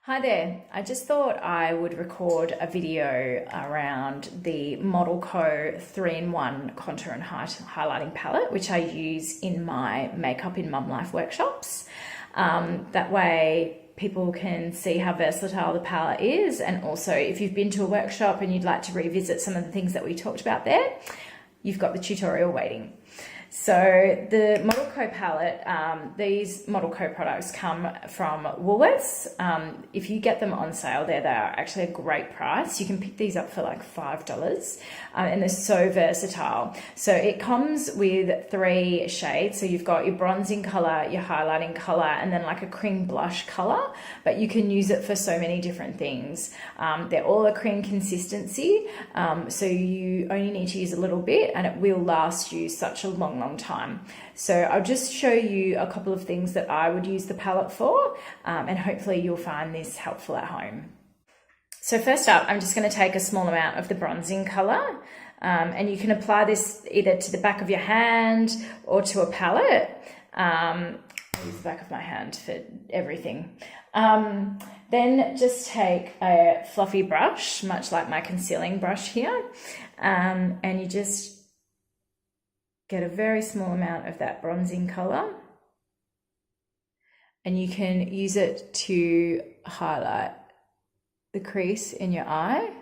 Hi there. I just thought I would record a video around the Model Co 3-in-1 Contour and Highlighting Palette, which I use in my Makeup in Mum Life workshops. That way people can see how versatile the palette is, and also if you've been to a workshop and you'd like to revisit some of the things that we talked about there, you've got the tutorial waiting. So the Model Co palette, these Model Co products come from Woolworths. If you get them on sale there, they are actually a great price. You can pick these up for like $5, and they're so versatile. So it comes with 3 shades. So you've got your bronzing color, your highlighting color, and then like a cream blush color, but you can use it for so many different things. They're all a cream consistency, so you only need to use a little bit and it will last you such a long time. So I'll just show you a couple of things that I would use the palette for, and hopefully you'll find this helpful at home. So first up, I'm just going to take a small amount of the bronzing color, and you can apply this either to the back of your hand or to a palette. I use the back of my hand for everything. Then just take a fluffy brush, much like my concealing brush here, and you just get a very small amount of that bronzing color, and you can use it to highlight the crease in your eye.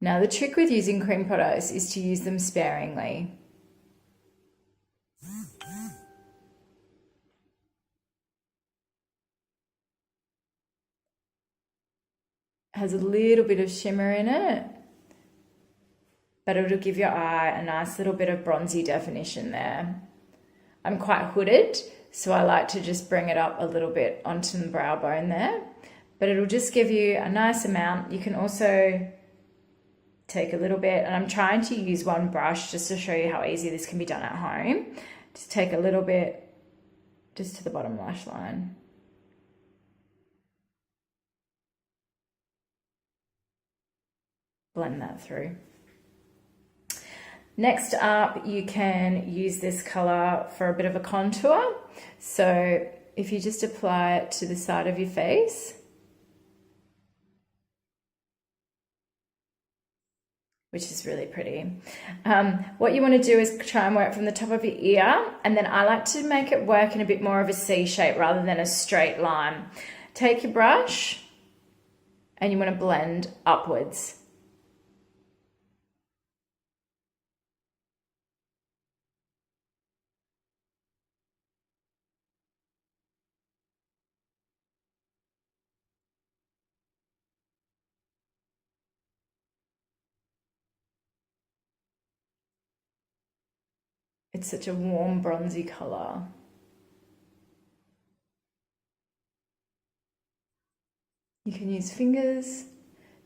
Now, the trick with using cream products is to use them sparingly. It has a little bit of shimmer in it, but it'll give your eye a nice little bit of bronzy definition there. I'm quite hooded, so I like to just bring it up a little bit onto the brow bone there, but it'll just give you a nice amount. You can also take a little bit, and I'm trying to use one brush just to show you how easy this can be done at home. Just take a little bit just to the bottom lash line. Blend that through. Next up, you can use this color for a bit of a contour. So if you just apply it to the side of your face, which is really pretty. What you want to do is try and work from the top of your ear, and then I like to make it work in a bit more of a C shape rather than a straight line. Take your brush and you want to blend upwards. It's such a warm bronzy color. You can use fingers.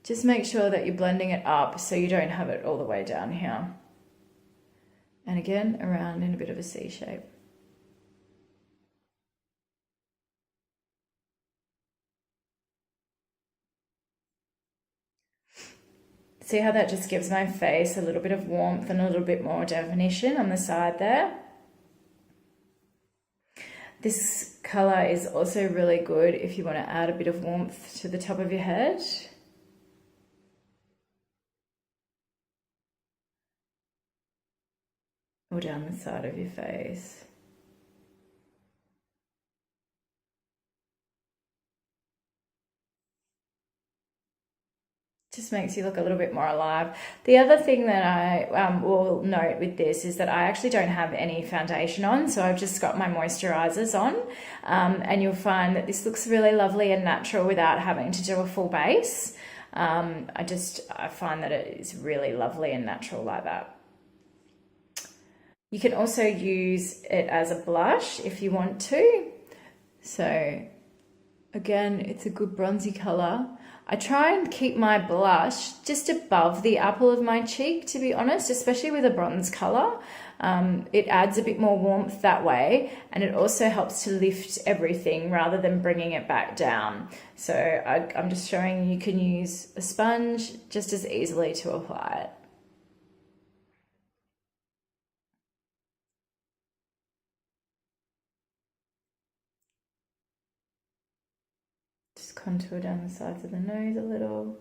Just make sure that you're blending it up so you don't have it all the way down here. And again, around in a bit of a C shape. See how that just gives my face a little bit of warmth and a little bit more definition on the side there? This color is also really good if you want to add a bit of warmth to the top of your head. Or down the side of your face. Just makes you look a little bit more alive. The other thing that I will note with this is that I actually don't have any foundation on, so I've just got my moisturizers on, and you'll find that this looks really lovely and natural without having to do a full base. I find that it is really lovely and natural like that. You can also use it as a blush if you want to. So again, it's a good bronzy color. I try and keep my blush just above the apple of my cheek, to be honest, especially with a bronze color. It adds a bit more warmth that way, and it also helps to lift everything rather than bringing it back down. So I'm just showing you can use a sponge just as easily to apply it. Just contour down the sides of the nose a little.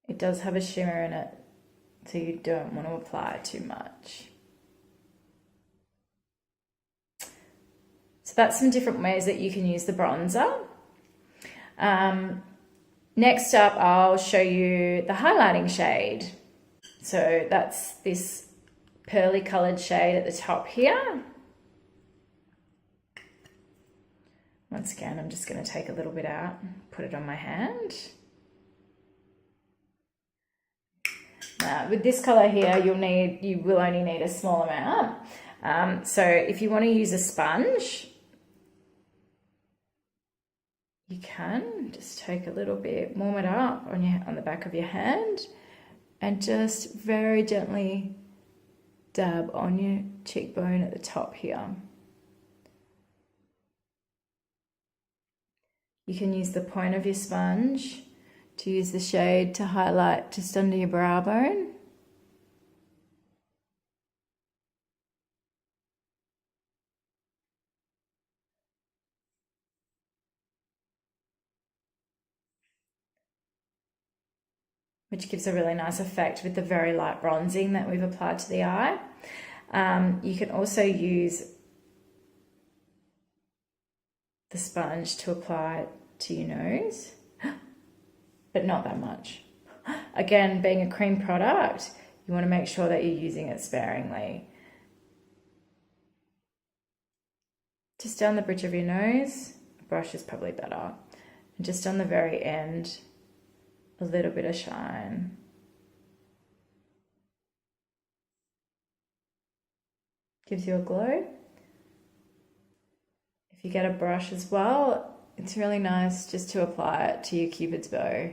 It does have a shimmer in it, so you don't want to apply too much. So that's some different ways that you can use the bronzer. Next up, I'll show you the highlighting shade. So that's this pearly colored shade at the top here. Once again, I'm just going to take a little bit out, put it on my hand. Now, with this color here, you will only need a small amount. So if you want to use a sponge, you can just take a little bit, warm it up on the back of your hand, and just very gently dab on your cheekbone at the top here. You can use the point of your sponge to use the shade to highlight just under your brow bone. Which gives a really nice effect with the very light bronzing that we've applied to the eye. You can also use the sponge to apply to your nose, but not that much. Again, being a cream product, you want to make sure that you're using it sparingly. Just down the bridge of your nose, a brush is probably better. And just on the very end, a little bit of shine. Gives you a glow. If you get a brush as well, it's really nice just to apply it to your Cupid's bow.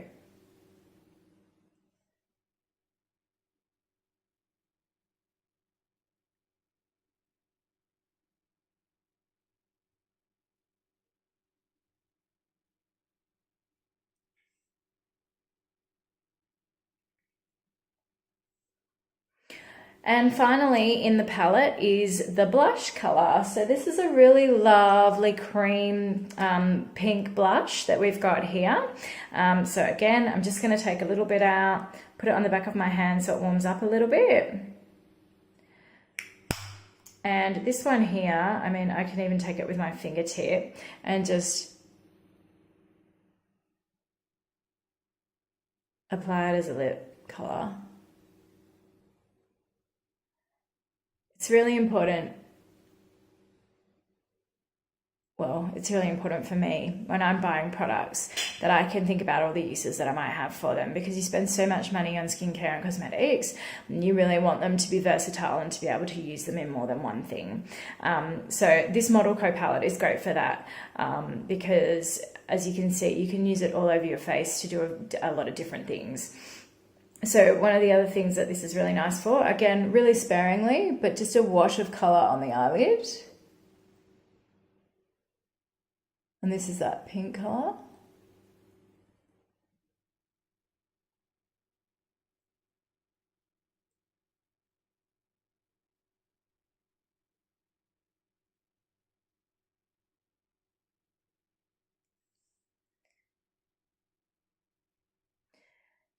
And finally in the palette is the blush color. So this is a really lovely cream pink blush that we've got here. So again, I'm just going to take a little bit out, put it on the back of my hand so it warms up a little bit. And this one here, I mean, I can even take it with my fingertip and just apply it as a lip color. It's really important. Well, it's really important for me when I'm buying products that I can think about all the uses that I might have for them, because you spend so much money on skincare and cosmetics, and you really want them to be versatile and to be able to use them in more than one thing. So this Model Co palette is great for that, because as you can see, you can use it all over your face to do a lot of different things. So one of the other things that this is really nice for, again, really sparingly, but just a wash of colour on the eyelid. And this is that pink colour.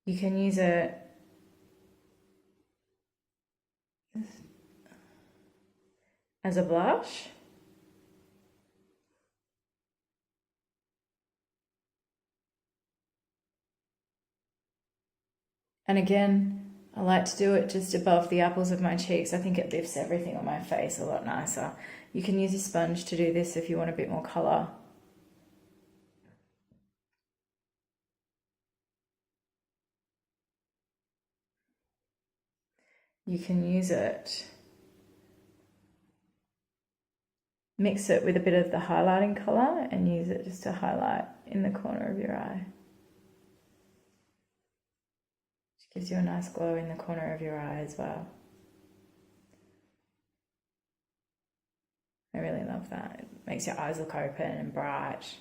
You can use it as a blush. And again, I like to do it just above the apples of my cheeks. I think it lifts everything on my face a lot nicer. You can use a sponge to do this if you want a bit more colour. You can use it, mix it with a bit of the highlighting colour and use it just to highlight in the corner of your eye. Which gives you a nice glow in the corner of your eye as well. I really love that. It makes your eyes look open and bright.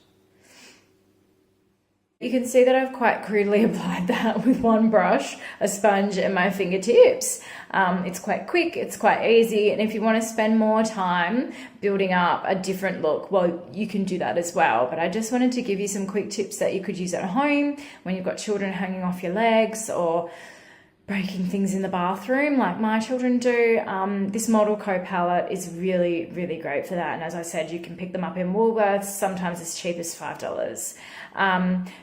You can see that I've quite crudely applied that with one brush, a sponge, and my fingertips. It's quite quick, it's quite easy, and if you want to spend more time building up a different look, well, you can do that as well. But I just wanted to give you some quick tips that you could use at home when you've got children hanging off your legs or breaking things in the bathroom like my children do. This Model Co palette is really, really great for that. And as I said, you can pick them up in Woolworths, sometimes as cheap as $5.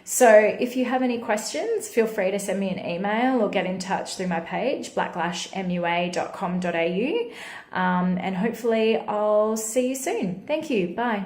So if you have any questions, feel free to send me an email or get in touch through my page, blacklashmua.com.au. And hopefully I'll see you soon. Thank you. Bye.